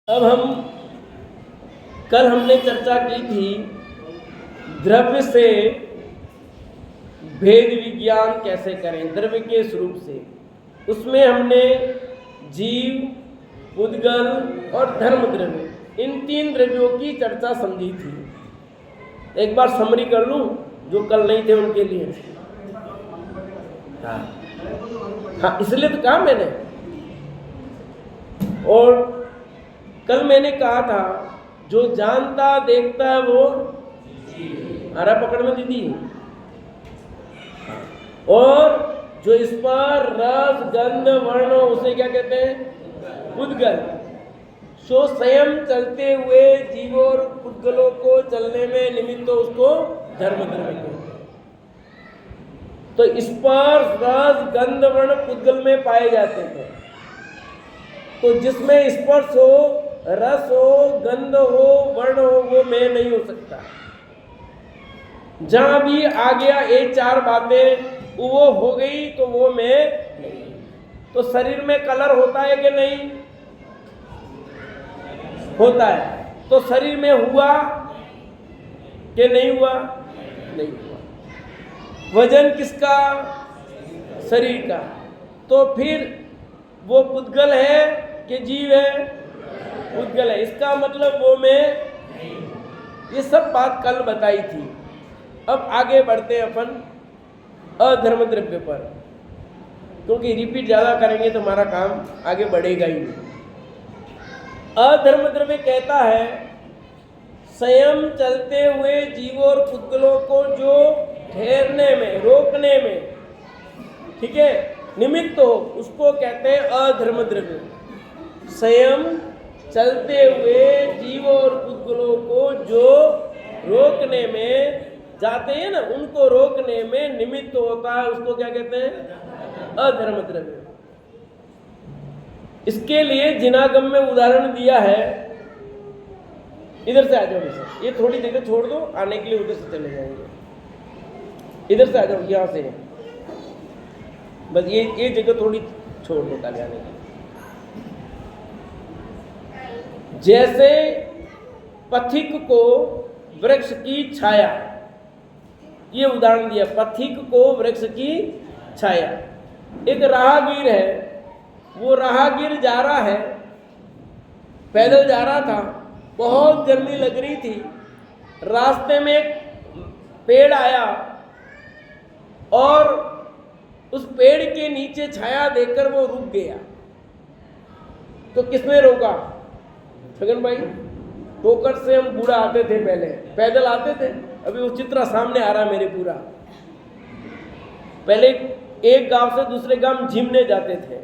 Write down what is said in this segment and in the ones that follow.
अब कल हमने चर्चा की थी द्रव्य से भेद विज्ञान कैसे करें, द्रव्य के स्वरूप से। उसमें हमने जीव, उद्गल और धर्म द्रव्य, इन तीन द्रव्यों की चर्चा समझी थी। एक बार समरी कर लूं जो कल नहीं थे उनके लिए। हाँ, इसलिए तो कहा मैंने। और कल मैंने कहा था जो जानता देखता है वो आरा पकड़ में दीदी, और जो इस पर रस गंध वर्ण उसे क्या कहते हैं, उद्गल। सो स्वयं चलते हुए जीवों और उद्गलों को चलने में निमित्त उसको धर्म द्रव्य कहते हैं। तो स्पर्श रस गंध वर्ण उद्गल में पाए जाते हैं। तो जिसमें स्पर्श हो, रस हो, गंध हो, वर्ण हो, वो मैं नहीं हो सकता। जहां भी आ गया ये चार बातें वो हो गई तो वो मैं नहीं। तो शरीर में कलर होता है कि नहीं होता है? तो शरीर में हुआ कि नहीं हुआ? नहीं हुआ। वजन किसका? शरीर का। तो फिर वो पुद्गल है कि जीव है? उद्गल है। इसका मतलब वो मैं, ये सब बात कल बताई थी। अब आगे बढ़ते हैं अपन अधर्म द्रव्य पर, क्योंकि रिपीट ज्यादा करेंगे तो हमारा काम आगे बढ़ेगा ही नहीं। अधर्म द्रव्य कहता है स्वयं चलते हुए जीवों और पुद्गलों को जो ठहरने में, रोकने में, ठीक है, निमित्त हो, उसको कहते हैं अधर्म द्रव्य। स्वयं चलते हुए जीवों और पुद्गलों को जो रोकने में जाते हैं ना, उनको रोकने में निमित्त होता है, उसको क्या कहते हैं? अधर्म द्रव्य। इसके लिए जिनागम में उदाहरण दिया है। इधर से आ जाओ, ये थोड़ी जगह छोड़ दो, आने के लिए उधर से चले जाएंगे। इधर से आ जाओ, यहां से बस ये जगह थोड़ी छोड़ दो ताले आने के लिए। जैसे पथिक को वृक्ष की छाया, ये उदाहरण दिया। पथिक को वृक्ष की छाया। एक राहगीर है, वो राहगीर जा रहा है, पैदल जा रहा था, बहुत गर्मी लग रही थी। रास्ते में एक पेड़ आया और उस पेड़ के नीचे छाया देखकर वो रुक गया। तो किसने रोका? छगन भाई, टोकर से हम बूढ़ा आते थे, पहले पैदल आते थे। अभी वो चित्र सामने आ रहा मेरे पूरा। पहले एक गांव से दूसरे गांव झिमने जाते थे,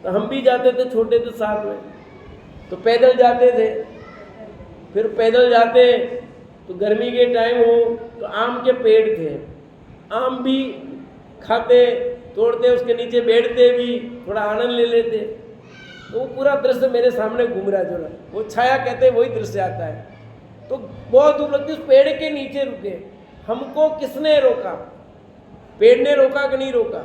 तो हम भी जाते थे, छोटे थे साथ में, तो पैदल जाते थे। फिर पैदल जाते तो गर्मी के टाइम हो तो आम के पेड़ थे, आम भी खाते, तोड़ते, उसके नीचे बैठते भी, थोड़ा आनंद ले लेते। तो वो पूरा दृश्य मेरे सामने घूम रहा जो, वो छाया कहते वही दृश्य आता है। तो बहुत दूर लगती, उस पेड़ के नीचे रुके। हमको किसने रोका? पेड़ ने रोका कि नहीं रोका?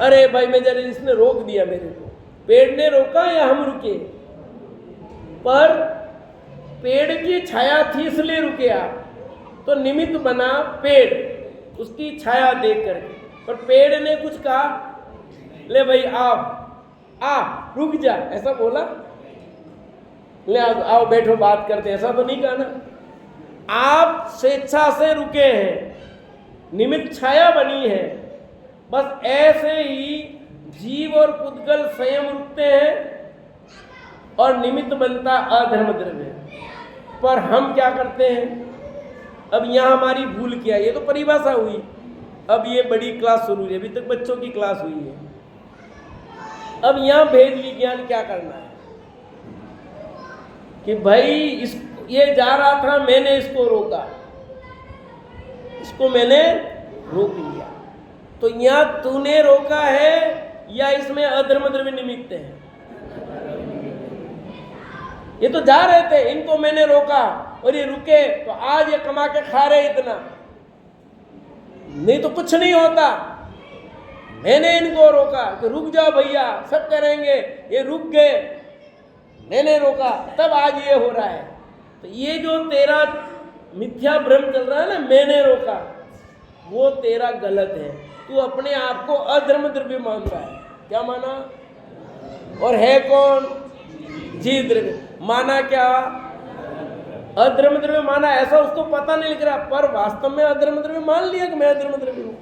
अरे भाई, मैं जरा, इसने रोक दिया मेरे को। पेड़ ने रोका या हम रुके? पर पेड़ की छाया थी इसलिए रुके आप। तो निमित्त बना पेड़, उसकी छाया देख कर। पर पेड़ ने कुछ कहा, ले भाई आ रुक जा, ऐसा बोला? ले आओ बैठो बात करते, ऐसा तो नहीं कहा ना। आप स्वेच्छा से रुके हैं, निमित्त छाया बनी है। बस ऐसे ही जीव और पुद्गल स्वयं रुकते हैं और निमित्त बनता अधर्म द्रव्य। पर हम क्या करते हैं? अब यहाँ हमारी भूल क्या? ये तो परिभाषा हुई, अब ये बड़ी क्लास शुरू हुई, अभी तक बच्चों की क्लास हुई है। अब यहाँ भेद विज्ञान क्या करना है कि भाई ये जा रहा था, मैंने इसको रोका, इसको मैंने रोक लिया। तो यहाँ तूने रोका है या इसमें अधर्म द्रव्य निमित्त है? ये तो जा रहे थे, इनको मैंने रोका और ये रुके, तो आज ये कमा के खा रहे इतना, नहीं तो कुछ नहीं होता। मैंने इनको रोका कि रुक जाओ भैया, सब करेंगे, ये रुक गए। मैंने रोका, तब आज ये हो रहा है। तो ये जो तेरा मिथ्या भ्रम चल रहा है ना, मैंने रोका, वो तेरा गलत है। तू अपने आप को अधर्म द्रव्य मान रहा है। क्या माना? और है कौन? जीव द्रव्य। माना क्या? अधर्म द्रव्य माना। ऐसा उसको पता नहीं लग रहा, पर वास्तव में अधर्म द्रव्य मान लिया कि मैं अधर्म द्रव्य हूं।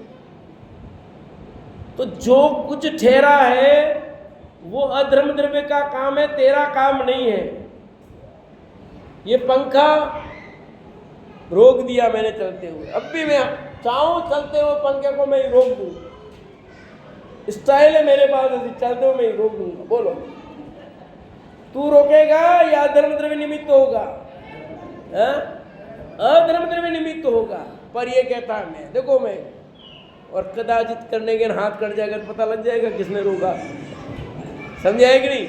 तो जो कुछ ठहरा है वो अधर्म द्रव्य का काम है, तेरा काम नहीं है। ये पंखा रोक दिया मैंने चलते हुए, अब भी मैं चाहूं चलते हुए पंखे को मैं रोक दूं। स्टाइल है मेरे पास, चलते हुए मैं रोक दूंगा। बोलो, तू रोकेगा या अधर्म द्रव्य निमित्त होगा? अधर्म द्रव्य निमित्त होगा। पर ये कहता है मैं, देखो मैं, और कदाचित करने के हाथ कट जाएगा तो पता लग जाएगा किसने रोका। समझे है कि नहीं?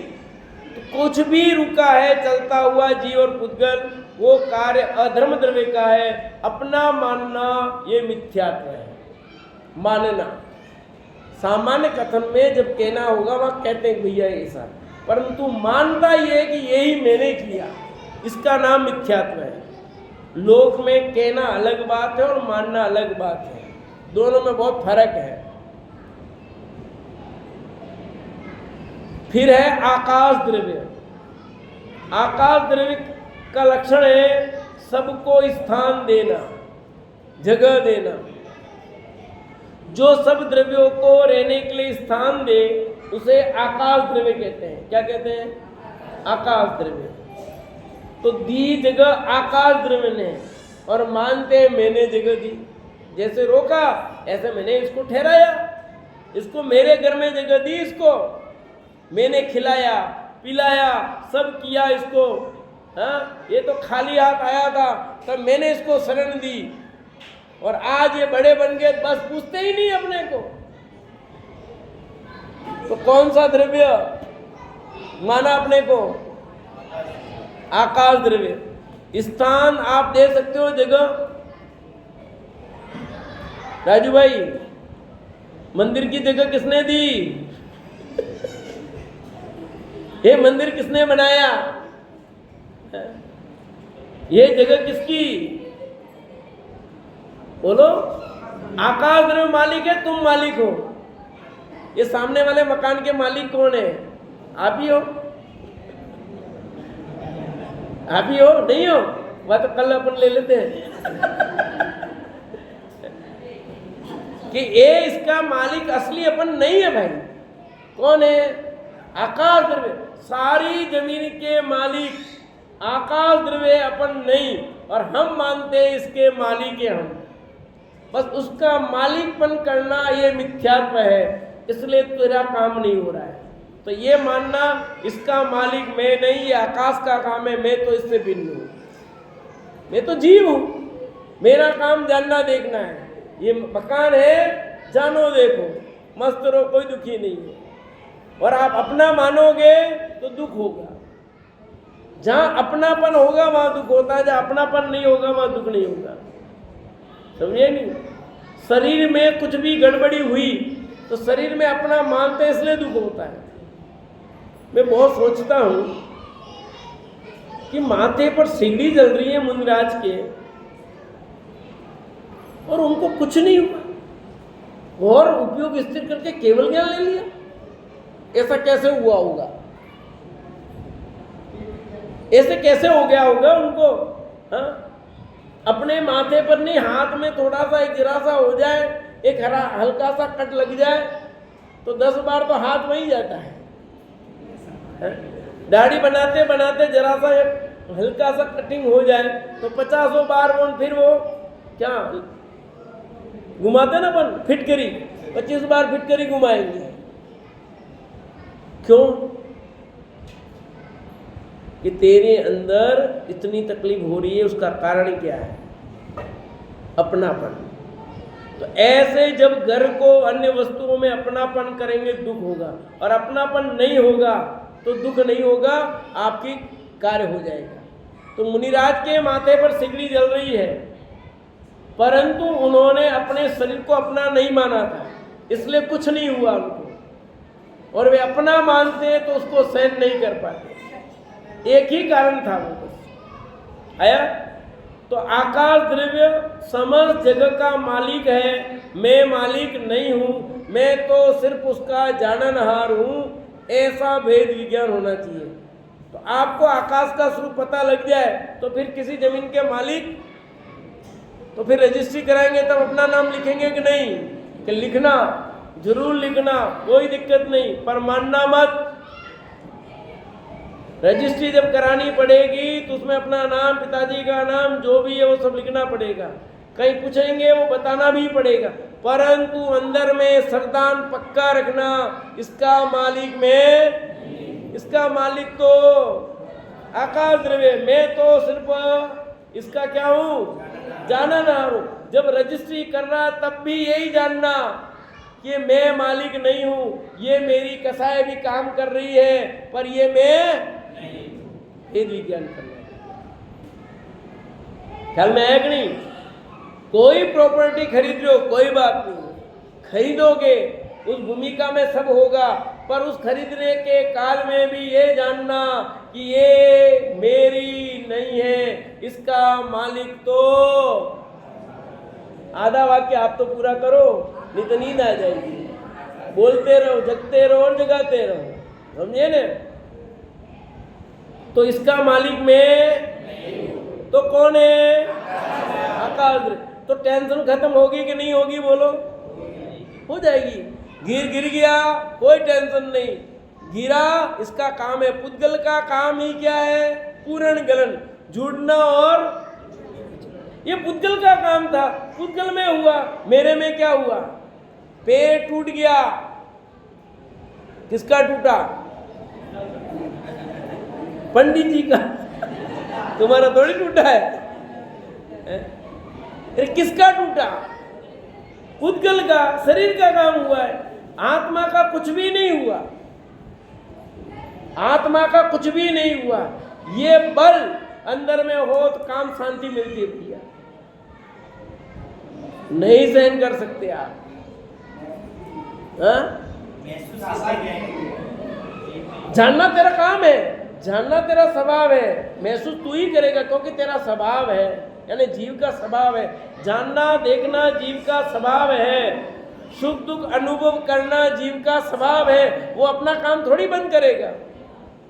तो कुछ भी रुका है चलता हुआ जीव और पुद्गल, वो कार्य अधर्म द्रव्य का है। अपना मानना ये मिथ्यात्व है। मानना सामान्य कथन में जब कहना होगा वहां कहते हैं भैया ऐसा, परंतु मानता ये है कि यही मैंने किया, इसका नाम मिथ्यात्व है। लोक में कहना अलग बात है और मानना अलग बात है, दोनों में बहुत फर्क है। फिर है आकाश द्रव्य। आकाश द्रव्य का लक्षण है सबको स्थान देना, जगह देना। जो सब द्रव्यों को रहने के लिए स्थान दे उसे आकाश द्रव्य कहते हैं। क्या कहते हैं? आकाश द्रव्य। तो दी जगह आकाश द्रव्य ने, और मानते हैं मैंने जगह दी। जैसे रोका ऐसे मैंने इसको ठहराया, इसको मेरे घर में जगह दी, इसको मैंने खिलाया पिलाया सब किया इसको। हाँ, ये तो खाली हाथ आया था, तब मैंने इसको शरण दी, और आज ये बड़े बन गए, बस पूछते ही नहीं अपने को। तो कौन सा द्रव्य माना अपने को? आकाश द्रव्य। स्थान आप दे सकते हो, जगह। राजू भाई, मंदिर की जगह किसने दी? ये मंदिर किसने बनाया? ये जगह किसकी? बोलो। आकाश द्रव्य मालिक है, तुम मालिक हो। ये सामने वाले मकान के मालिक कौन है? आप ही हो। आप ही हो, नहीं हो? वह तो कल अपन ले लेते हैं कि ये इसका मालिक असली अपन नहीं है भाई। कौन है? आकाश द्रव्य। सारी जमीन के मालिक आकाश द्रव्य अपन नहीं, और हम मानते हैं इसके मालिक है हम। बस उसका मालिकपन करना ये मिथ्यात्व है, इसलिए तेरा काम नहीं हो रहा है। तो ये मानना इसका मालिक मैं नहीं, ये आकाश का काम है, मैं तो इससे भिन्न हूँ, मैं तो जीव हूँ, मेरा काम जानना देखना है। ये मकान है, जानो देखो, मस्त रहो, कोई दुखी नहीं है। और आप अपना मानोगे तो दुख होगा। जहाँ अपनापन होगा वहाँ दुख होता है, जहाँ अपनापन नहीं होगा वहाँ दुख नहीं होगा। समझे नहीं? शरीर में कुछ भी गड़बड़ी हुई तो शरीर में अपना मानते इसलिए दुख होता है। मैं बहुत सोचता हूँ कि माथे पर सीढ़ी जल रही है मुनिराज के, और उनको कुछ नहीं हुआ, और उपयोग स्थिर करके केवल ज्ञान ले लिया। ऐसा कैसे हुआ होगा? ऐसे कैसे हो गया होगा उनको? हाँ, अपने माथे पर नहीं, हाथ में थोड़ा सा एक जरा सा हो जाए, एक हल्का सा कट लग जाए तो 10 बार तो हाथ वहीं जाता है। दाढ़ी बनाते बनाते जरा सा हल्का सा कटिंग हो जाए तो 50 बार वो फिर वो क्या घुमाते ना अपन, फिटकरी 25 बार फिटकरी घुमाएंगे। क्यों? कि तेरे अंदर इतनी तकलीफ हो रही है, उसका कारण क्या है? अपनापन। तो ऐसे जब घर को अन्य वस्तुओं में अपनापन करेंगे दुख होगा, और अपनापन नहीं होगा तो दुख नहीं होगा, आपकी कार्य हो जाएगा। तो मुनिराज के माथे पर सिगड़ी जल रही है, परंतु उन्होंने अपने शरीर को अपना नहीं माना था, इसलिए कुछ नहीं हुआ उनको। और वे अपना मानते हैं तो उसको सहन नहीं कर पाते। एक ही कारण था वो, बस आया। तो आकाश द्रव्य समस्त जगत का मालिक है, मैं मालिक नहीं हूँ, मैं तो सिर्फ उसका जाननहार हूँ, ऐसा भेद विज्ञान होना चाहिए। तो आपको आकाश का स्वरूप पता लग जाए तो फिर किसी जमीन के मालिक, तो फिर रजिस्ट्री कराएंगे तब अपना नाम लिखेंगे कि नहीं? कि लिखना, जरूर लिखना, कोई दिक्कत नहीं, पर मानना मत। रजिस्ट्री जब करानी पड़ेगी तो उसमें अपना नाम, पिताजी का नाम, जो भी है वो सब लिखना पड़ेगा। कहीं पूछेंगे वो बताना भी पड़ेगा, परंतु अंदर में श्रद्धान पक्का रखना, इसका मालिक मैं, इसका मालिक तो आकाश द्रव्य, मैं तो सिर्फ इसका क्या हूँ? जाननहार हूँ। जब रजिस्ट्री कर रहा तब भी यही जानना कि मैं मालिक नहीं हूँ, ये मेरी कसाई भी काम कर रही है पर ये मैं भेद विज्ञान करना। ख्याल में है कि नहीं? कोई प्रॉपर्टी खरीद रहे हो, कोई बात नहीं, खरीदोगे, उस भूमिका में सब होगा, पर उस खरीदने के काल में भी ये जानना कि ये मेरी नहीं है, इसका मालिक तो। आधा वाक्य आप तो पूरा करो, नहीं तो नींद आ जाएगी। बोलते रहो, जगते रहो और जगाते रहो, समझे ना? तो इसका मालिक मैं, तो कौन है? आकाश। तो टेंशन खत्म होगी कि नहीं होगी? बोलो, हो जाएगी। गिर गया, कोई टेंशन नहीं, गिरा, इसका काम है। पुद्गल का काम ही क्या है? पूर्ण गलन, जुड़ना। और ये पुद्गल का काम था, पुद्गल में हुआ, मेरे में क्या हुआ? पेड़ टूट गया, किसका टूटा? पंडित जी का, तुम्हारा थोड़ी टूटा है। किसका टूटा? पुद्गल का, शरीर का काम हुआ है, आत्मा का कुछ भी नहीं हुआ, आत्मा का कुछ भी नहीं हुआ। ये बल अंदर में हो तो काम शांति मिलती है भैया, नहीं सहन कर सकते आप। जानना तेरा काम है, जानना तेरा स्वभाव है, महसूस तू ही करेगा क्योंकि तेरा स्वभाव है, यानी जीव का स्वभाव है। जानना देखना जीव का स्वभाव है, सुख दुख अनुभव करना जीव का स्वभाव है, वो अपना काम थोड़ी बंद करेगा।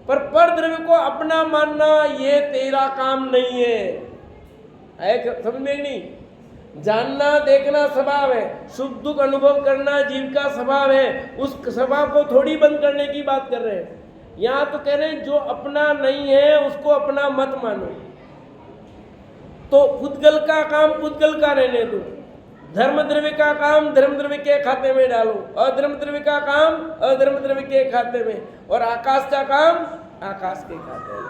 पर द्रव्य को अपना मानना ये तेरा काम नहीं है। समझ में नहीं? जानना देखना स्वभाव है, सुख दुख अनुभव करना जीव का स्वभाव है, उस स्वभाव को थोड़ी बंद करने की बात कर रहे हैं। यहाँ तो कह रहे हैं जो अपना नहीं है उसको अपना मत मानो। तो पुद्गल का काम पुद्गल का रहने दो, धर्म द्रव्य का काम धर्म द्रव्य के खाते में डालो, अधर्म द्रव्य का काम अधर्म द्रव्य के खाते में, और आकाश का काम आकाश के खाते में।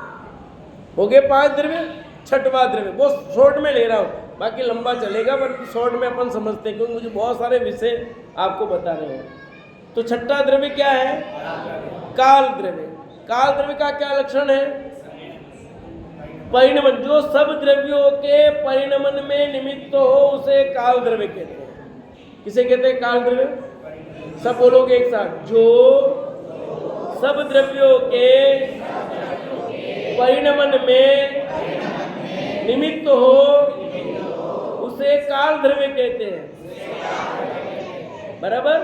हो गए 5 द्रव्य। छठवां द्रव्य वो शॉर्ट में ले रहा हूँ, बाकी लंबा चलेगा, पर शॉर्ट में अपन समझते हैं क्योंकि मुझे बहुत सारे विषय आपको बता रहे हैं। तो छठा द्रव्य क्या है? काल द्रव्य। काल द्रव्य का क्या लक्षण है? परिणमन। जो सब द्रव्यों के परिणमन में निमित्त हो उसे काल द्रव्य कहते हैं। किसे कहते हैं काल द्रव्य? सब बोलोगे एक साथ। जो सब द्रव्यों के परिणमन में निमित्त हो उसे काल द्रव्य कहते हैं। बराबर?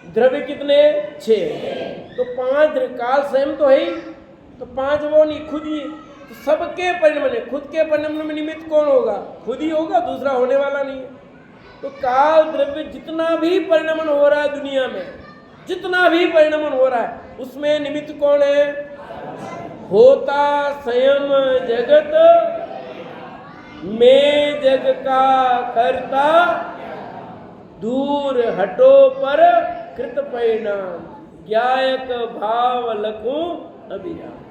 द्रव्य कितने? 6। तो 5 काल स्वयं तो है ही, तो 5 वो नहीं, खुद ही। तो सबके परिणमन है, खुद के परिणमन में निमित्त कौन होगा? खुद ही होगा, दूसरा होने वाला नहीं है। तो काल द्रव्य जितना भी परिणमन हो रहा है दुनिया में, जितना भी परिणमन हो रहा है उसमें निमित्त कौन है? होता स्वयं जगत में जग का करता, दूर हटो पर कृत परिणाम, ज्ञायक भाव लखूं अभिराम।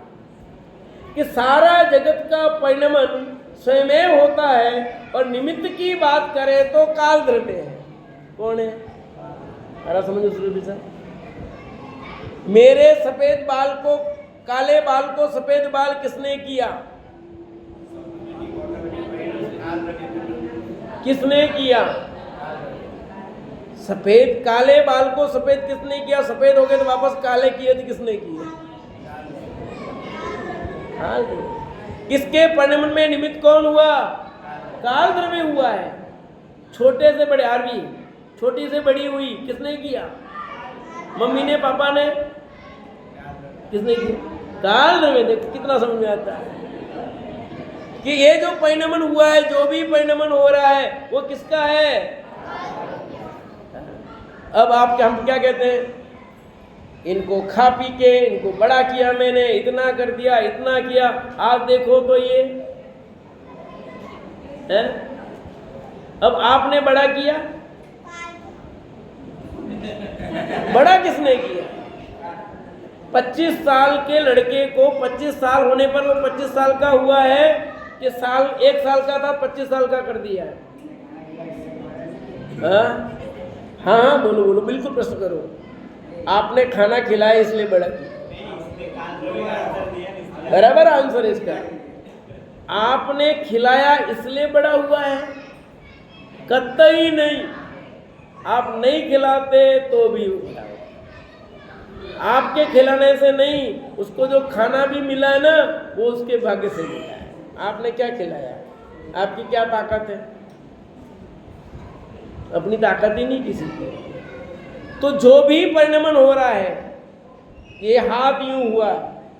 कि सारा जगत का परिणमन स्वयं होता है, और निमित्त की बात करें तो काल द्रव्य है। कौन है? अरे समझो सर, मेरे सफेद बाल को, काले बाल को सफेद बाल किसने किया? किसने किया? सफेद काले बाल को सफेद किसने किया? सफेद हो गए तो वापस काले किए तो किसने किए? काल द्रव्य। किसके परिणमन में निमित्त कौन हुआ? काल द्रव्य हुआ है। छोटे से बड़े आरवी, छोटी से बड़ी हुई, किसने किया? मम्मी ने, पापा ने, किसने किया? काल द्रव्य। देखो कितना समझ में आता है कि ये जो परिणमन हुआ है, जो भी परिणमन हो रहा है, वो किसका है? अब आप हम क्या कहते हैं? इनको खा पी के इनको बड़ा किया मैंने, इतना कर दिया, इतना किया। आप देखो तो ये है, अब आपने बड़ा किया, बड़ा किसने किया? 25 साल के लड़के को 25 साल होने पर वो 25 साल का हुआ है कि साल 1 साल का था 25 साल का कर दिया है? हाँ, बोलो बोलो, बिल्कुल प्रश्न करो। आपने खाना खिलाया इसलिए बड़ा किया, बराबर आंसर इसका। आपने खिलाया इसलिए बड़ा हुआ है? कतई नहीं। आप नहीं खिलाते तो भी बड़ा होगा। आपके खिलाने से नहीं, उसको जो खाना भी मिला है ना, वो उसके भाग्य से मिला है। आपने क्या खिलाया? आपकी क्या ताकत है? अपनी ताकत ही नहीं किसी की। तो जो भी परिणमन हो रहा है, ये हाथ यूं हुआ,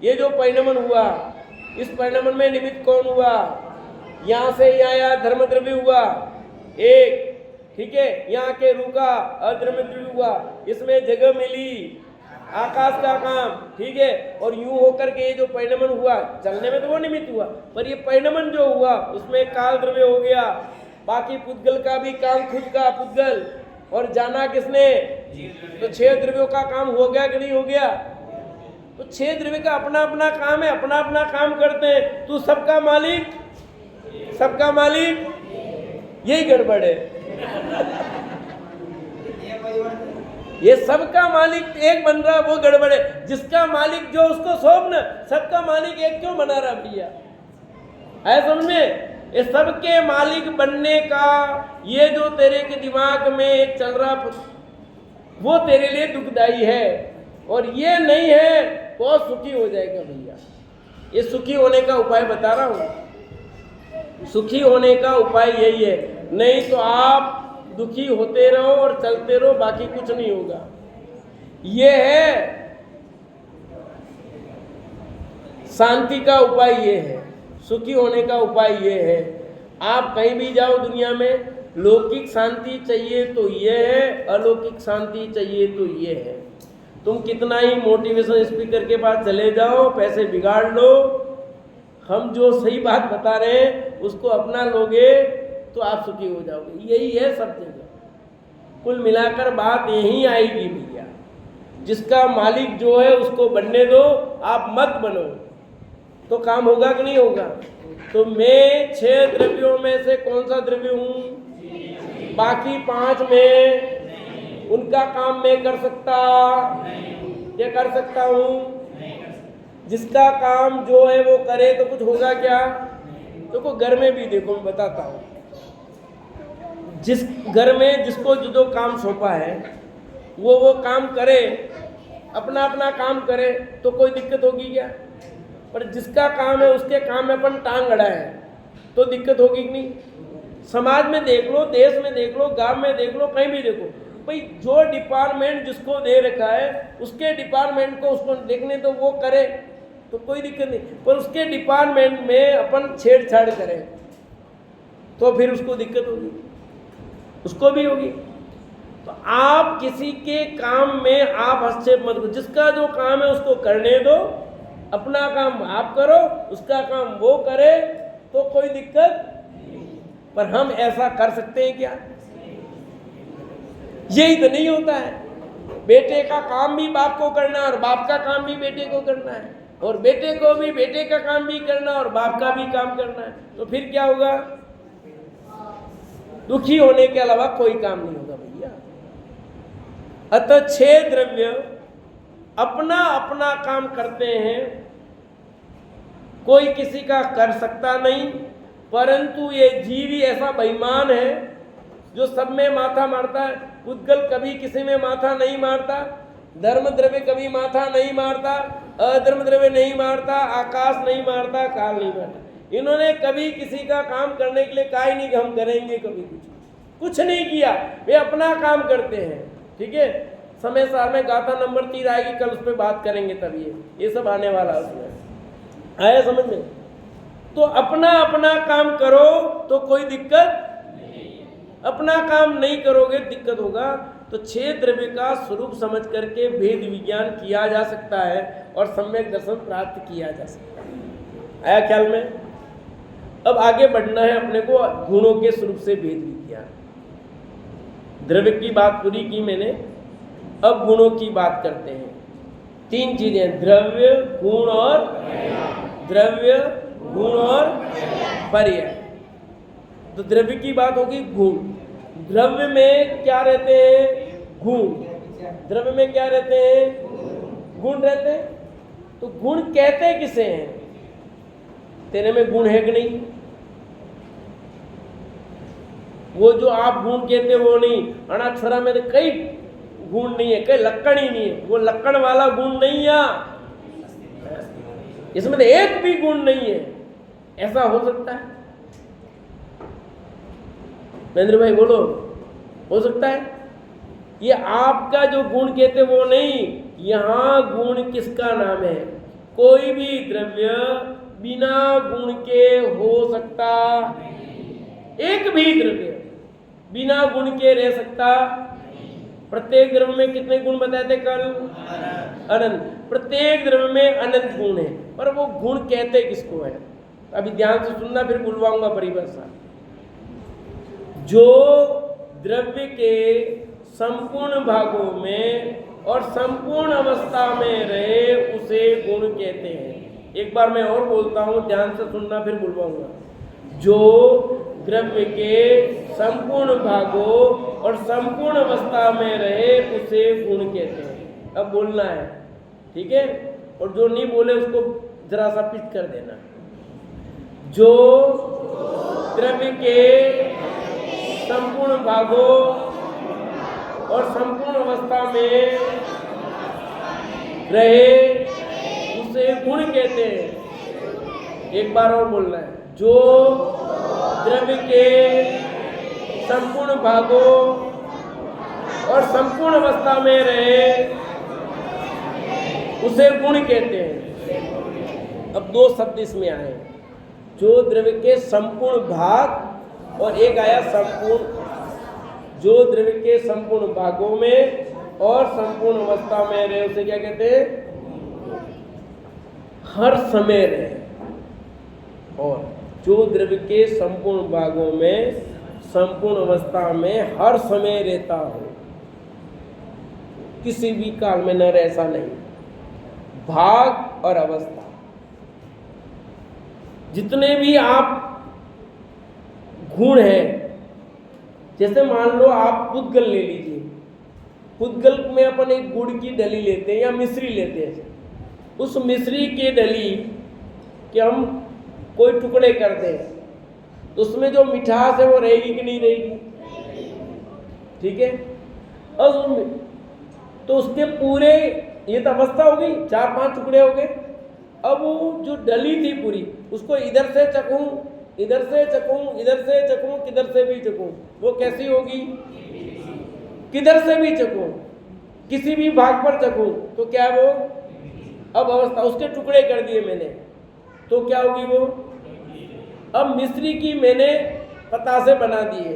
ये जो परिणमन हुआ, इस परिणमन में निमित्त कौन हुआ? यहां से यहाँ धर्म द्रव्य हुआ एक, ठीक है, यहाँ के रुका अधर्म द्रव्य हुआ, इसमें जगह मिली, आकाश का काम, ठीक है, और यूं होकर के ये जो परिणमन हुआ, चलने में तो वो निमित्त हुआ, पर ये परिणमन जो हुआ उसमें काल द्रव्य हो गया। बाकी पुद्गल का भी काम, खुद का पुद्गल, और जाना किसने? तो 6 द्रव्यों का काम हो गया कि नहीं हो गया? तो 6 द्रव्य का अपना अपना काम है, अपना अपना काम करते हैं। तू सबका मालिक, सबका मालिक, यही गड़बड़ है। ये सबका मालिक एक बन रहा, वो गड़बड़ है। जिसका मालिक जो उसको सौंप न, सबका मालिक एक क्यों बना रहा भैया? है समझ में? ये सबके मालिक बनने का ये जो तेरे के दिमाग में एक चल रहा, वो तेरे लिए दुखदाई है, और ये नहीं है बहुत सुखी हो जाएगा भैया। ये सुखी होने का उपाय बता रहा हूं। सुखी होने का उपाय यही है, नहीं तो आप दुखी होते रहो और चलते रहो, बाकी कुछ नहीं होगा। ये है शांति का उपाय, ये है सुखी होने का उपाय। ये है आप कहीं भी जाओ दुनिया में, लौकिक शांति चाहिए तो ये है, अलौकिक शांति चाहिए तो ये है। तुम कितना ही मोटिवेशन स्पीकर के पास चले जाओ, पैसे बिगाड़ लो, हम जो सही बात बता रहे हैं उसको अपना लोगे तो आप सुखी हो जाओगे। यही है सब जगह। कुल मिलाकर बात यही आएगी भैया, जिसका मालिक जो है उसको बनने दो, आप मत बनो, तो काम होगा कि नहीं होगा? तो मैं 6 द्रव्यों में से कौन सा द्रव्य हूं? बाकी 5 में उनका काम मैं कर सकता, ये कर सकता हूं? जिसका काम जो है वो करे तो कुछ होगा क्या? देखो घर में भी देखो, मैं बताता हूं, जिस घर में जिसको जो काम सौंपा है वो काम करे, अपना अपना काम करे, तो कोई दिक्कत होगी क्या? पर जिसका काम है उसके काम में अपन टांग अड़ाए तो दिक्कत होगी कि नहीं? समाज में देख लो, देश में देख लो, गांव में देख लो, कहीं भी देखो भाई, जो डिपार्टमेंट जिसको दे रखा है उसके डिपार्टमेंट को उसको देखने तो वो करे तो कोई दिक्कत नहीं, पर उसके डिपार्टमेंट में अपन छेड़छाड़ करें तो फिर उसको दिक्कत होगी, उसको भी होगी। तो आप किसी के काम में आप हस्तक्षेप मत करो, जिसका जो काम है उसको करने दो, अपना काम आप करो, उसका काम वो करे, तो कोई दिक्कत। पर हम ऐसा कर सकते हैं क्या? यही तो नहीं होता है। बेटे का काम भी बाप को करना है और बाप का काम भी बेटे को करना है, और बेटे को भी बेटे का काम भी करना और बाप का भी काम करना है, तो फिर क्या होगा? दुखी होने के अलावा कोई काम नहीं होगा भैया। अतः 6 द्रव्य अपना अपना काम करते हैं, कोई किसी का कर सकता नहीं, परंतु ये जीव ही ऐसा बेईमान है जो सब में माथा मारता है। पुद्गल कभी किसी में माथा नहीं मारता, धर्म द्रव्य कभी माथा नहीं मारता, अधर्म द्रव्य नहीं मारता, आकाश नहीं मारता, काल नहीं मारता। इन्होंने कभी किसी का काम करने के लिए कहा ही नहीं कि हम करेंगे, कभी कुछ नहीं किया। वे अपना काम करते हैं। ठीक है, समय सार में गाथा नंबर 3 आएगी, कल उस पर बात करेंगे। तब ये सब आने वाला है उसमें। आया समझ में? तो अपना अपना काम करो तो कोई दिक्कत नहीं, अपना काम नहीं करोगे दिक्कत होगा। तो 6 द्रव्य का स्वरूप समझ करके भेद विज्ञान किया जा सकता है और सम्यक दर्शन प्राप्त किया जा सकता है। आया ख्याल में? अब आगे बढ़ना है अपने को गुणों के स्वरूप से भेद विज्ञान। द्रव्य की बात पूरी की मैंने, अब गुणों की बात करते हैं। 3 चीजें, द्रव्य, गुण और द्रव्य, गुण और पर्याय। तो द्रव्य की बात होगी गुण। द्रव्य में क्या रहते हैं? गुण। द्रव्य में क्या रहते हैं? गुण रहते हैं। तो गुण कहते किसे हैं? तेरे में गुण है कि नहीं? वो जो आप गुण कहते वो नहीं। अनाक्षरा में तो कई गुण नहीं है, कई लक्षण ही नहीं है। वो लक्षण वाला गुण नहीं है, इसमें तो एक भी गुण नहीं है। ऐसा हो सकता है? महेंद्र भाई बोलो, हो सकता है? ये आपका जो गुण कहते वो नहीं, यहां गुण किसका नाम है? कोई भी द्रव्य बिना गुण के हो सकता, एक भी द्रव्य बिना गुण के रह सकता। प्रत्येक द्रव्य में कितने गुण बताए थे कल? अनंत। प्रत्येक द्रव्य में अनंत गुण है, पर वो गुण कहते किसको है? अभी ध्यान से सुनना, फिर बुलवाऊंगा परिभाषा। जो द्रव्य के संपूर्ण भागों में और संपूर्ण अवस्था में रहे उसे गुण कहते हैं। एक बार मैं और बोलता हूं, ध्यान से सुनना, फिर बुलवाऊंगा। जो द्रव्य के संपूर्ण भागों और संपूर्ण अवस्था में रहे उसे गुण कहते हैं। अब बोलना है, ठीक है? और जो नहीं बोले उसको जरा सा पिच कर देना। जो द्रव्य के संपूर्ण भागों और संपूर्ण अवस्था में रहे उसे गुण कहते हैं। एक बार और बोलना है। जो द्रव्य के संपूर्ण भागों और संपूर्ण अवस्था में रहे उसे गुण कहते हैं। अब 2 शब्द इसमें आए, जो द्रव्य के संपूर्ण भाग और एक आया संपूर्ण। जो द्रव्य के संपूर्ण भागों में और संपूर्ण अवस्था में रहे उसे क्या कहते हैं? हर समय रहे। और जो द्रव्य के संपूर्ण भागों में संपूर्ण अवस्था में हर समय रहता हो, किसी भी काल में न रहे ऐसा नहीं। भाग और अवस्था, जितने भी आप गुण हैं, जैसे मान लो आप पुद्गल ले लीजिए। पुद्गल में अपन एक गुड़ की डली लेते हैं या मिश्री लेते हैं। उस मिश्री के डली के हम कोई टुकड़े कर दें तो उसमें जो मिठास है वो रहेगी कि नहीं रहेगी? ठीक है। अब तो उसके पूरे, ये तो अवस्था हो गई, 4-5 टुकड़े हो गए। अब वो जो डली थी पूरी, उसको इधर से चखूं, इधर से चखूं, इधर से चखूं, किधर से भी चखूं, वो कैसी होगी? किधर से भी चखूं, किसी भी भाग पर चखूं तो क्या वो? अब अवस्था, उसके टुकड़े कर दिए मैंने तो क्या होगी वो? अब मिश्री की मैंने पतासे बना दिए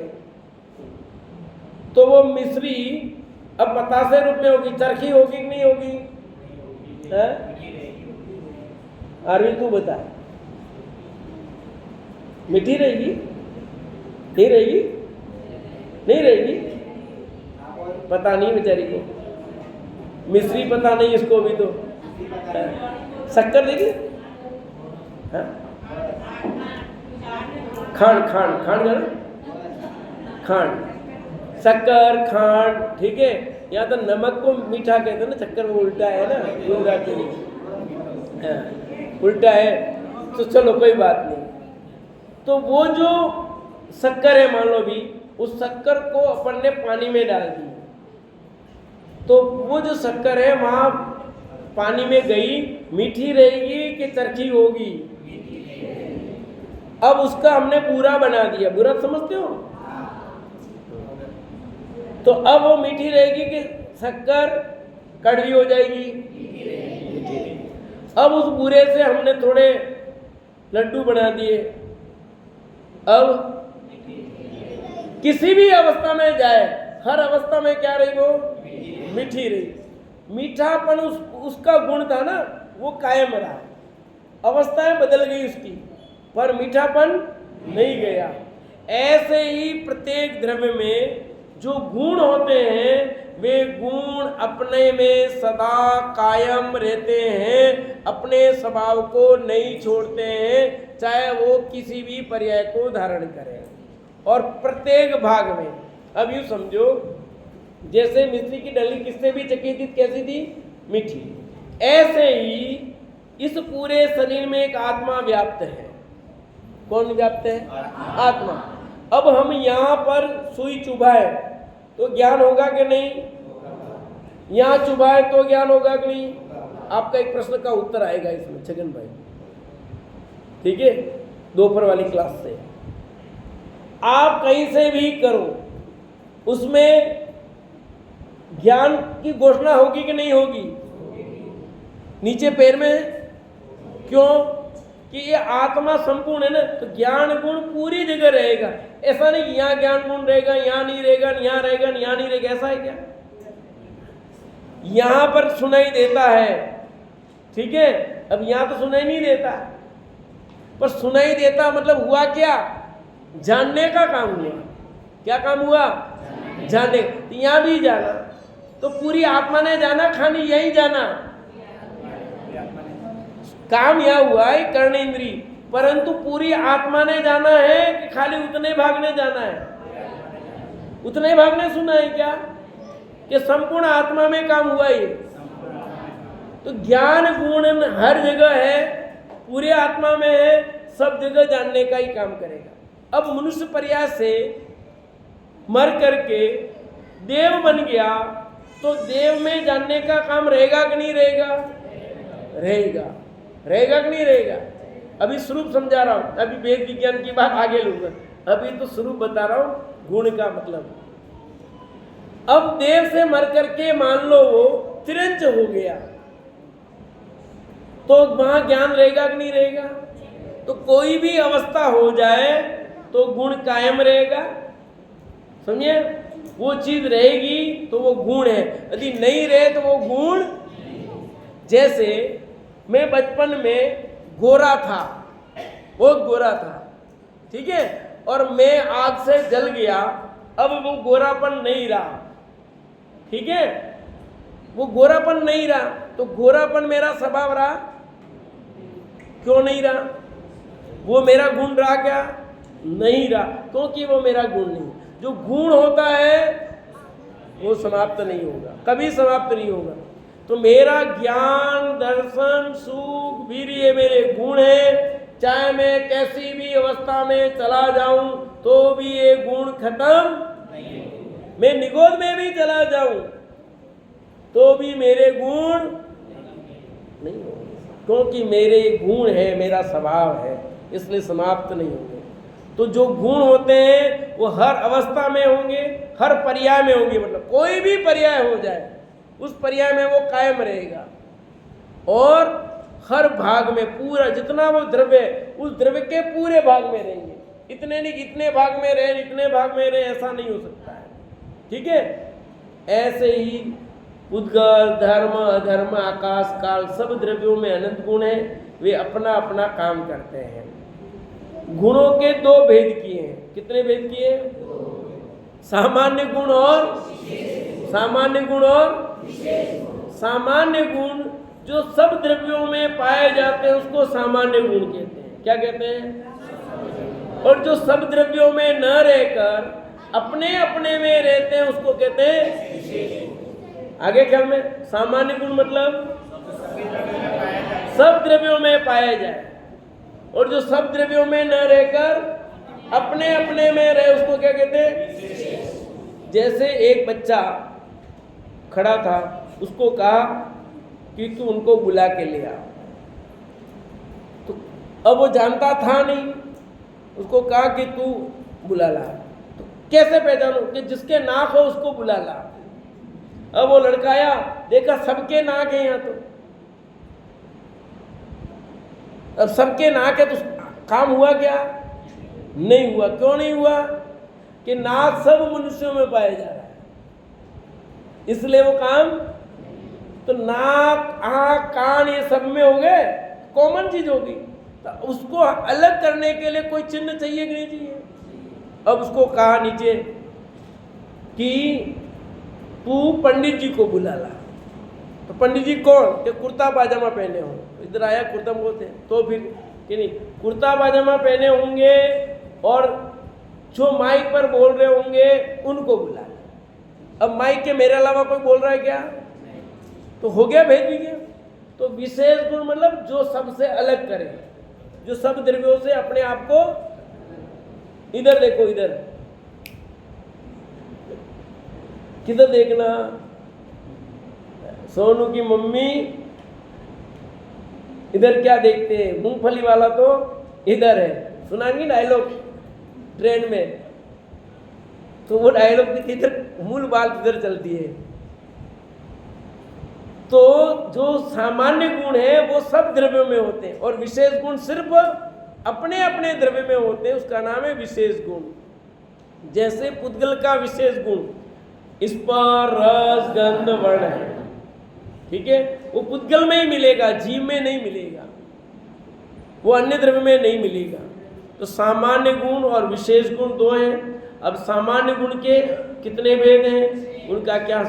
तो वो मिश्री अब पतासे रूप में होगी, चरखी होगी कि नहीं होगी? अरविंद तू बता, मीठी रहेगी? नहीं रहेगी? नहीं रहेगी? पता नहीं बेचारी को, मिश्री पता नहीं इसको भी। तो शक्कर देगी? खांड खांड खांड जाना, खांड, शक्कर, खांड, ठीक है। या तो नमक को मीठा कहते हैं ना, शक्कर वो उल्टा है ना, उल्टा है। तो चलो कोई बात नहीं। तो वो जो शक्कर है मान लो भी, उस शक्कर को अपन ने पानी में डाल दी तो वो जो शक्कर है वहाँ पानी में गई मीठी रहेगी कि चरखी होगी? अब उसका हमने बुरा बना दिया, बुरा समझते हो? तो अब वो मीठी रहेगी कि शक्कर कड़वी हो जाएगी? अब उस बुरे से हमने थोड़े लड्डू बना दिए, अब किसी भी अवस्था में जाए, हर अवस्था में क्या रही? वो मीठी रही। मीठापन उसका गुण था ना, वो कायम रहा। अवस्थाएं बदल गई उसकी, पर मीठापन नहीं गया। ऐसे ही प्रत्येक द्रव्य में जो गुण होते हैं, वे गुण अपने में सदा कायम रहते हैं, अपने स्वभाव को नहीं छोड़ते हैं, चाहे वो किसी भी पर्याय को धारण करें। और प्रत्येक भाग में, अब यूँ समझो, जैसे मिश्री की डली किससे भी चकी थी, कैसी थी? मीठी। ऐसे ही इस पूरे शरीर में एक आत्मा व्याप्त है। कौन व्याप्त है? आत्मा। अब हम यहाँ पर सुई चुभाए तो ज्ञान होगा कि नहीं? यहाँ चुभाए तो ज्ञान होगा कि नहीं? आपका एक प्रश्न का उत्तर आएगा इसमें, छगन भाई, ठीक है? दोपहर वाली क्लास से आप कहीं से भी करो, उसमें ज्ञान की घोषणा होगी कि नहीं होगी? नीचे पैर में, क्यों? कि ये आत्मा संपूर्ण है ना, तो ज्ञान गुण पूरी जगह रहेगा। ऐसा नहीं यहाँ ज्ञान गुण रहेगा, यहाँ नहीं रहेगा, यहाँ रहेगा, यहाँ नहीं रहेगा, ऐसा है क्या? यहाँ पर सुनाई देता है, ठीक है? अब यहाँ तो सुनाई नहीं देता, पर सुनाई देता मतलब हुआ क्या? जानने का काम हुआ। क्या काम हुआ? जानने। तो यहाँ भी जाना, तो पूरी आत्मा ने जाना, खाली यही जाना, काम यह हुआ है कर्ण इंद्री, परंतु पूरी आत्मा ने जाना है कि खाली उतने भाग ने जाना है? उतने भाग ने सुना है क्या कि संपूर्ण आत्मा में काम हुआ ये? तो ज्ञान गुण हर जगह है, पूरे आत्मा में है, सब जगह जानने का ही काम करेगा। अब मनुष्य प्रयास से मर करके देव बन गया, तो देव में जानने का काम रहेगा कि नहीं रहेगा? रहेगा। रहेगा कि नहीं रहेगा? अभी स्वरूप समझा रहा हूं, अभी वेद विज्ञान की बात आगे लूंगा, अभी तो स्वरूप बता रहा हूं, गुण का मतलब। अब देव से मर करके मान लो वो तिरंज हो गया, तो वहां ज्ञान रहेगा कि नहीं रहेगा? तो कोई भी अवस्था हो जाए तो गुण कायम रहेगा, समझे? वो चीज रहेगी तो वो गुण है, यदि नहीं रहे तो वो गुण। जैसे मैं बचपन में गोरा था, बहुत गोरा था, ठीक है, और मैं आग से जल गया, अब वो गोरापन नहीं रहा, ठीक है, वो गोरापन नहीं रहा, तो गोरापन मेरा स्वभाव रहा? क्यों नहीं रहा? वो मेरा गुण रहा क्या? नहीं रहा, क्योंकि वो मेरा गुण नहीं। जो गुण होता है वो समाप्त नहीं होगा, कभी समाप्त नहीं होगा। तो मेरा ज्ञान, दर्शन, सुख, वीर्य मेरे गुण है, चाहे मैं कैसी भी अवस्था में चला जाऊं तो भी ये गुण खत्म नहीं होगा। मैं निगोद में भी चला जाऊं तो भी मेरे गुण नहीं होंगे, क्योंकि मेरे गुण है, मेरा स्वभाव है, इसलिए समाप्त नहीं होंगे। तो जो गुण होते हैं वो हर अवस्था में होंगे, हर पर्याय में होंगे, मतलब कोई भी पर्याय हो जाए उस पर्याय में वो कायम रहेगा, और हर भाग में पूरा जितना वो द्रव्य, उस द्रव्य के पूरे भाग में रहेंगे। इतने नहीं इतने भाग में रहे, इतने भाग में रहे, ऐसा नहीं हो सकता है, ठीक है? ऐसे ही उद्गल, धर्म, अधर्म, आकाश, काल, सब द्रव्यों में अनंत गुण है, वे अपना अपना काम करते हैं। गुणों के दो भेद किए हैं। कितने भेद किए? सामान्य गुण और सामान्य गुण और सामान्य गुण जो सब द्रव्यों में पाए जाते हैं उसको सामान्य गुण कहते हैं। क्या कहते हैं? और जो सब द्रव्यों में न रहकर अपने अपने में रहते हैं उसको कहते हैं आगे ख्याल में। सामान्य गुण मतलब सब द्रव्यों में पाया जाए, और जो सब द्रव्यों में न रहकर अपने अपने में रहे उसको क्या कहते हैं? जैसे एक बच्चा खड़ा था, उसको कहा कि तू उनको बुला के ले आ। तो अब वो जानता था नहीं, उसको कहा कि तू बुला ला। तो कैसे पहचानूं कि जिसके नाक हो उसको बुला ला। अब वो लड़का आया, देखा सबके नाक है यहाँ, तो अब सबके नाक है तो काम हुआ क्या? नहीं हुआ। क्यों नहीं हुआ? कि नाक सब मनुष्यों में पाया जा रहा है, इसलिए वो काम। तो नाक, आँख, कान ये सब में हो गए, कॉमन चीज होगी। तो उसको अलग करने के लिए कोई चिन्ह चाहिए कि नहीं चाहिए? अब उसको कहा नीचे कि तू पंडित जी को बुला ला। तो पंडित जी कौन? कि कुर्ता पाजामा पहने हो। इधर आया कुर्ता बोलते, तो फिर कि नहीं, कुर्ता पाजामा पहने होंगे और जो माइक पर बोल रहे होंगे उनको बुला ला। अब माइक के मेरे अलावा कोई बोल रहा है क्या? तो हो गया, भेज दीजिए। तो विशेष गुण मतलब जो सबसे अलग करे, जो सब द्रव्यों से अपने आप को, इधर देखो, इधर किधर देखना, सोनू की मम्मी इधर क्या देखते हैं? मूंगफली वाला तो इधर है। सुनाएंगी डायलॉग ट्रेन में, तो वो डायलॉग इधर मूल बात इधर चलती है। तो जो सामान्य गुण है वो सब द्रव्यों में होते हैं और विशेष गुण सिर्फ अपने अपने द्रव्य में होते हैं, उसका नाम है विशेष गुण। जैसे पुद्गल का विशेष गुण स्पर्श, रस, गंध, वर्ण है, ठीक है, वो पुद्गल में ही मिलेगा, जीव में नहीं मिलेगा, वो अन्य द्रव्य में नहीं मिलेगा। तो सामान्य गुण और विशेष गुण दो हैं। अब सामान्य गुण के कितने भेद हैं, उनका क्या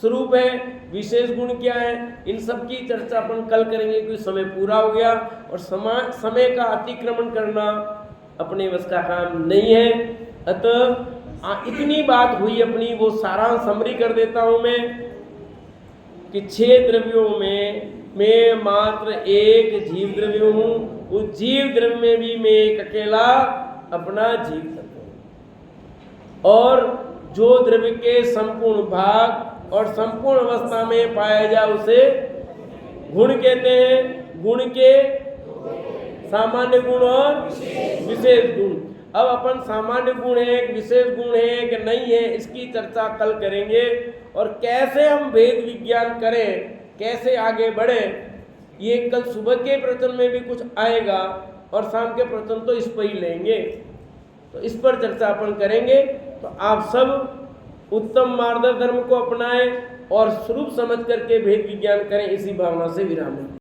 स्वरूप है, विशेष गुण क्या है, इन सब की चर्चा अपन कल करेंगे, क्योंकि समय पूरा हो गया और समय का अतिक्रमण करना अपने बस का काम नहीं है। अतः इतनी बात हुई अपनी, वो सारांश समरी कर देता हूं मैं कि 6 द्रव्यों में मैं मात्र एक जीव द्रव्य हूं। उस जीव द्रव्य में भी मैं एक अकेला अपना जीव तत्व हूं। और जो द्रव्य के संपूर्ण भाग और संपूर्ण अवस्था में पाया जाए उसे गुण कहते हैं। गुण के सामान्य गुण और विशेष गुण। अब अपन सामान्य गुण है, विशेष गुण है कि नहीं है, इसकी चर्चा कल करेंगे। और कैसे हम वेद विज्ञान करें, कैसे आगे बढ़े, ये कल सुबह के प्रवचन में भी कुछ आएगा और शाम के प्रवचन तो इस पर ही लेंगे। तो इस पर चर्चा अपन करेंगे। तो आप सब उत्तम मार्ग धर्म को अपनाएं और स्वरूप समझ करके वेद विज्ञान करें, इसी भावना से विराम।